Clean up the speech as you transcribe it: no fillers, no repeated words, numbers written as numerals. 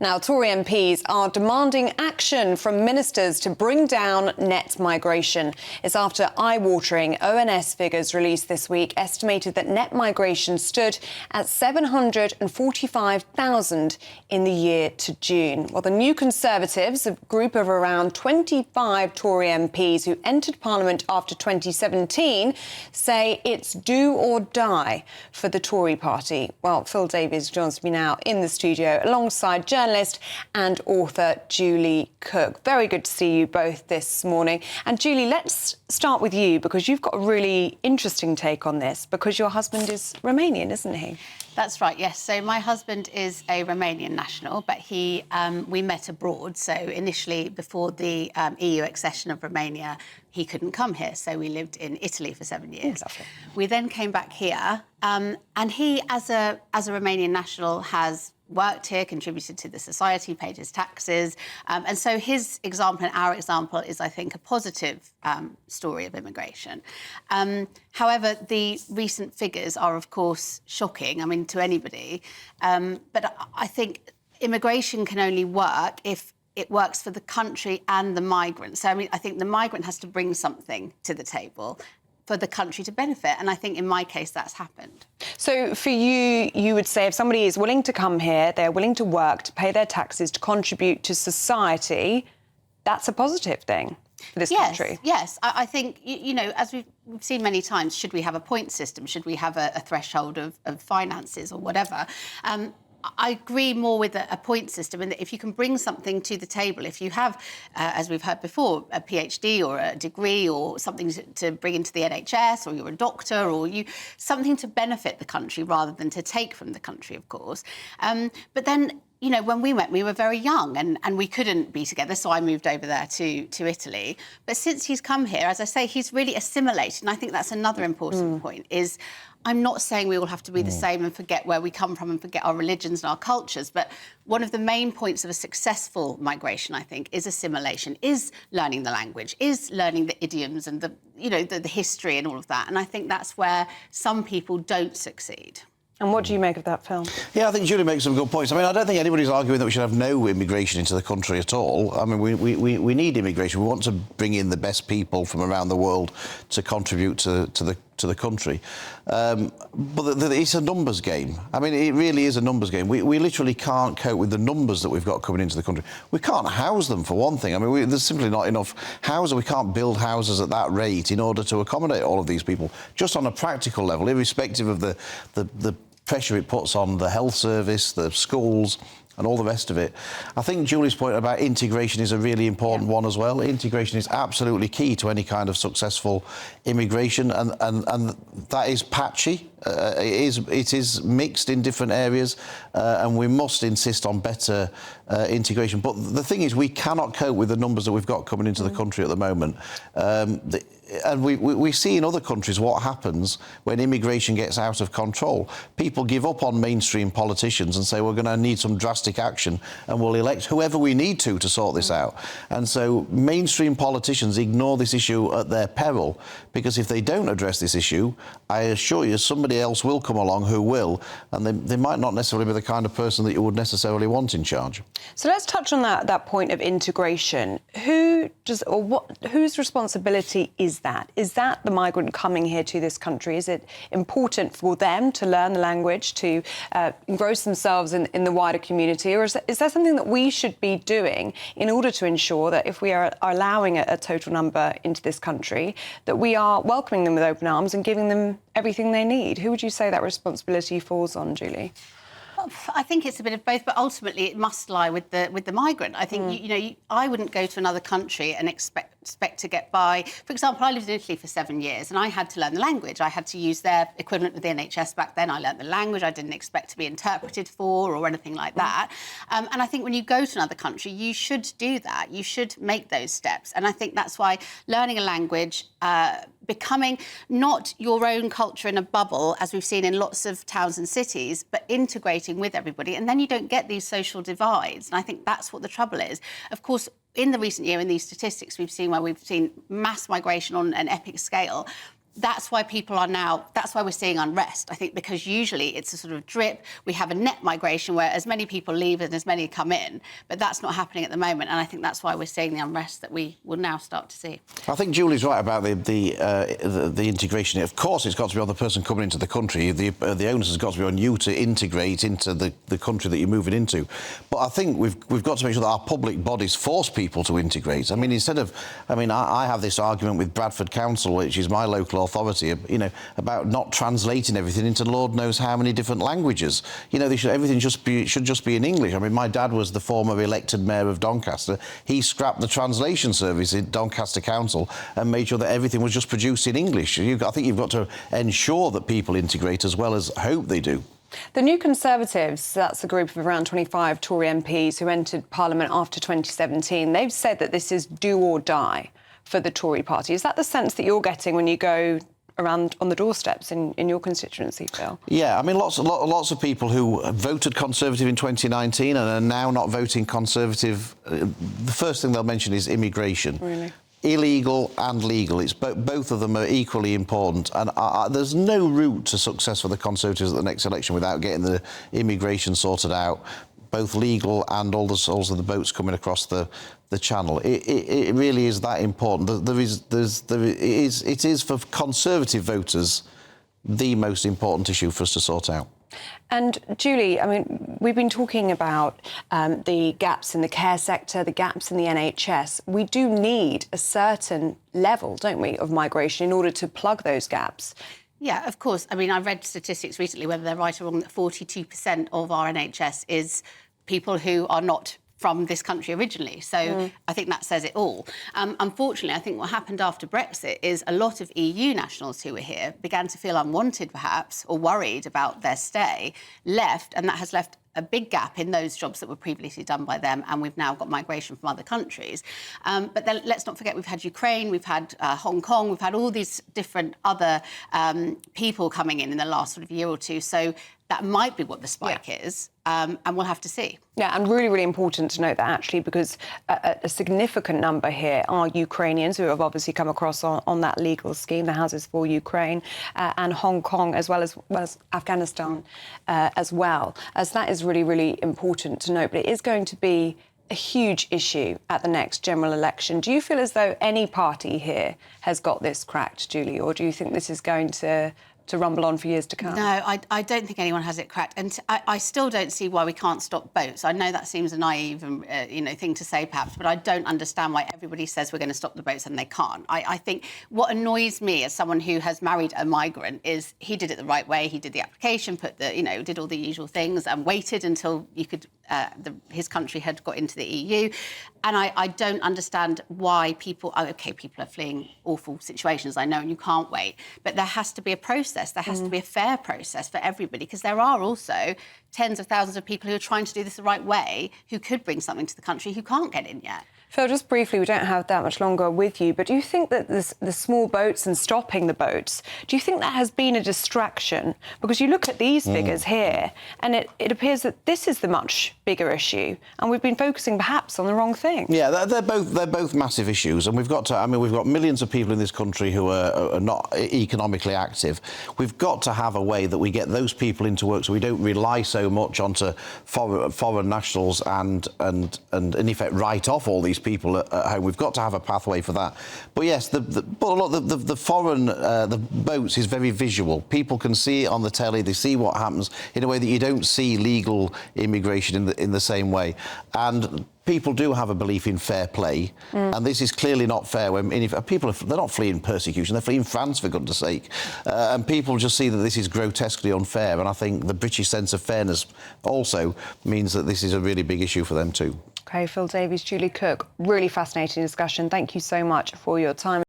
Now, Tory MPs are demanding action from ministers to bring down net migration. It's after eye-watering ONS figures released this week estimated that net migration stood at 745,000 in the year to June. Well, the New Conservatives, a group of around 25 Tory MPs who entered Parliament after 2017, say it's do or die for the Tory party. Well, Phil Davies joins me now in the studio alongside journalist and author Julie Cook. Very good to see you both this morning. And Julie, let's start with you because you've got a really interesting take on this because your husband is Romanian, isn't he? That's right, yes. So my husband is a Romanian national, but we met abroad. So initially, before the EU accession of Romania, he couldn't come here. So we lived in Italy for 7 years. Exactly. We then came back here, and he, as a Romanian national, has worked here, contributed to the society, paid his taxes. And so his example and our example is, I think, a positive story of immigration. However, the recent figures are, of course, shocking, I mean, to anybody. But I think immigration can only work if it works for the country and the migrant. So, I mean, I think the migrant has to bring something to the table for the country to benefit. And I think in my case, that's happened. So for you, you would say if somebody is willing to come here, they're willing to work, to pay their taxes, to contribute to society, that's a positive thing for this country. Yes, I think, you know, as we've seen many times, should we have a point system? Should we have a threshold of finances or whatever? I agree more with a point system in that if you can bring something to the table, if you have, as we've heard before, a PhD or a degree or something to bring into the NHS, or you're a doctor, or something to benefit the country rather than to take from the country, of course. But then, you know, when we went, we were very young and we couldn't be together, so I moved over there to Italy. But since he's come here, as I say, he's really assimilated, and I think that's another important point, is I'm not saying we all have to be the same and forget where we come from and forget our religions and our cultures, but one of the main points of a successful migration, I think, is assimilation, is learning the language, is learning the idioms and the history and all of that. And I think that's where some people don't succeed. And what do you make of that, Phil? Yeah, I think Julie makes some good points. I mean, I don't think anybody's arguing that we should have no immigration into the country at all. I mean, we need immigration. We want to bring in the best people from around the world to contribute to the country. But it's a numbers game. I mean, it really is a numbers game. We literally can't cope with the numbers that we've got coming into the country. We can't house them, for one thing. I mean, there's simply not enough houses. We can't build houses at that rate in order to accommodate all of these people, just on a practical level, irrespective of the pressure it puts on the health service, the schools, and all the rest of it. I think Julie's point about integration is a really important one as well. Integration is absolutely key to any kind of successful immigration, and that is patchy. It is mixed in different areas, and we must insist on better integration. But the thing is, we cannot cope with the numbers that we've got coming into the country at the moment. And we see in other countries what happens when immigration gets out of control. People give up on mainstream politicians and say, we're going to need some drastic action and we'll elect whoever we need to sort this out. And so mainstream politicians ignore this issue at their peril, because if they don't address this issue, I assure you somebody else will come along who will, and they might not necessarily be the kind of person that you would necessarily want in charge. So let's touch on that point of integration. Whose responsibility is that? Is that the migrant coming here to this country? Is it important for them to learn the language, to engross themselves in the wider community? Or is there something that we should be doing in order to ensure that if we are allowing a total number into this country, that we are welcoming them with open arms and giving them everything they need? Who would you say that responsibility falls on, Julie? I think it's a bit of both, but ultimately it must lie with the migrant. I think, I wouldn't go to another country and expect to get by. For example, I lived in Italy for 7 years and I had to learn the language. I had to use their equivalent of the NHS back then. I learnt the language. I didn't expect to be interpreted for or anything like that. And I think when you go to another country, you should do that. You should make those steps. And I think that's why learning a language, becoming not your own culture in a bubble, as we've seen in lots of towns and cities, but integrating with everybody. And then you don't get these social divides. And I think that's what the trouble is. Of course, in the recent year, in these statistics we've seen where we've seen mass migration on an epic scale, that's why that's why we're seeing unrest, I think, because usually it's a sort of drip. We have a net migration where as many people leave and as many come in, but that's not happening at the moment. And I think that's why we're seeing the unrest that we will now start to see. I think Julie's right about the integration. Of course, it's got to be on the person coming into the country. The onus has got to be on you to integrate into the country that you're moving into. But I think we've got to make sure that our public bodies force people to integrate. I mean, I have this argument with Bradford Council, which is my local authority, about not translating everything into Lord knows how many different languages. Everything should just be in English. I mean, my dad was the former elected Mayor of Doncaster. He scrapped the translation service in Doncaster Council and made sure that everything was just produced in English. I think you've got to ensure that people integrate as well as hope they do. The New Conservatives, that's a group of around 25 Tory MPs who entered Parliament after 2017, they've said that this is do or die for the Tory party. Is that the sense that you're getting when you go around on the doorsteps in your constituency, Phil? Yeah, I mean, lots of people who voted Conservative in 2019 and are now not voting Conservative, the first thing they'll mention is immigration. Really? Illegal and legal. It's both of them are equally important, and there's no route to success for the Conservatives at the next election without getting the immigration sorted out, both legal and also the boats coming across the channel. It really is that important. It is for Conservative voters the most important issue for us to sort out. And Julie, I mean, we've been talking about the gaps in the care sector, the gaps in the NHS. We do need a certain level, don't we, of migration in order to plug those gaps. Yeah, of course. I mean, I read statistics recently, whether they're right or wrong, that 42% of our NHS is people who are not from this country originally. So I think that says it all. Unfortunately, I think what happened after Brexit is a lot of EU nationals who were here began to feel unwanted, perhaps, or worried about their stay, left, and that has left a big gap in those jobs that were previously done by them, and we've now got migration from other countries. But then let's not forget we've had Ukraine, we've had Hong Kong, we've had all these different other people coming in the last sort of year or two. So that might be what the spike is, and we'll have to see. Yeah, and really, really important to note that, actually, because a significant number here are Ukrainians who have obviously come across on that legal scheme, the Houses for Ukraine, and Hong Kong, as well as Afghanistan as well. As that is really, really important to note. But it is going to be a huge issue at the next general election. Do you feel as though any party here has got this cracked, Julie, or do you think this is going to rumble on for years to come? No, I don't think anyone has it cracked. And I still don't see why we can't stop boats. I know that seems a naive thing to say, perhaps, but I don't understand why everybody says we're going to stop the boats and they can't. I think what annoys me as someone who has married a migrant is he did it the right way. He did the application, did all the usual things and waited until you could his country had got into the EU. And I don't understand why people are fleeing awful situations, I know, and you can't wait. But there has to be a process. There has to be a fair process for everybody, because there are also tens of thousands of people who are trying to do this the right way, who could bring something to the country, who can't get in yet. Phil, just briefly, we don't have that much longer with you, but do you think that the small boats and stopping the boats, do you think that has been a distraction? Because you look at these figures here, and it appears that this is the much bigger issue, and we've been focusing perhaps on the wrong thing. Yeah, they're both massive issues, and we've got millions of people in this country who are not economically active. We've got to have a way that we get those people into work, so we don't rely so much onto foreign nationals and in effect write off all these people at home. We've got to have a pathway for that. But yes, the foreign the boats is very visual. People can see it on the telly. They see what happens in a way that you don't see legal immigration in the same way. And people do have a belief in fair play, and this is clearly not fair. When they're not fleeing persecution; they're fleeing France, for goodness' sake. And people just see that this is grotesquely unfair. And I think the British sense of fairness also means that this is a really big issue for them too. OK, Phil Davies, Julie Cook, really fascinating discussion. Thank you so much for your time.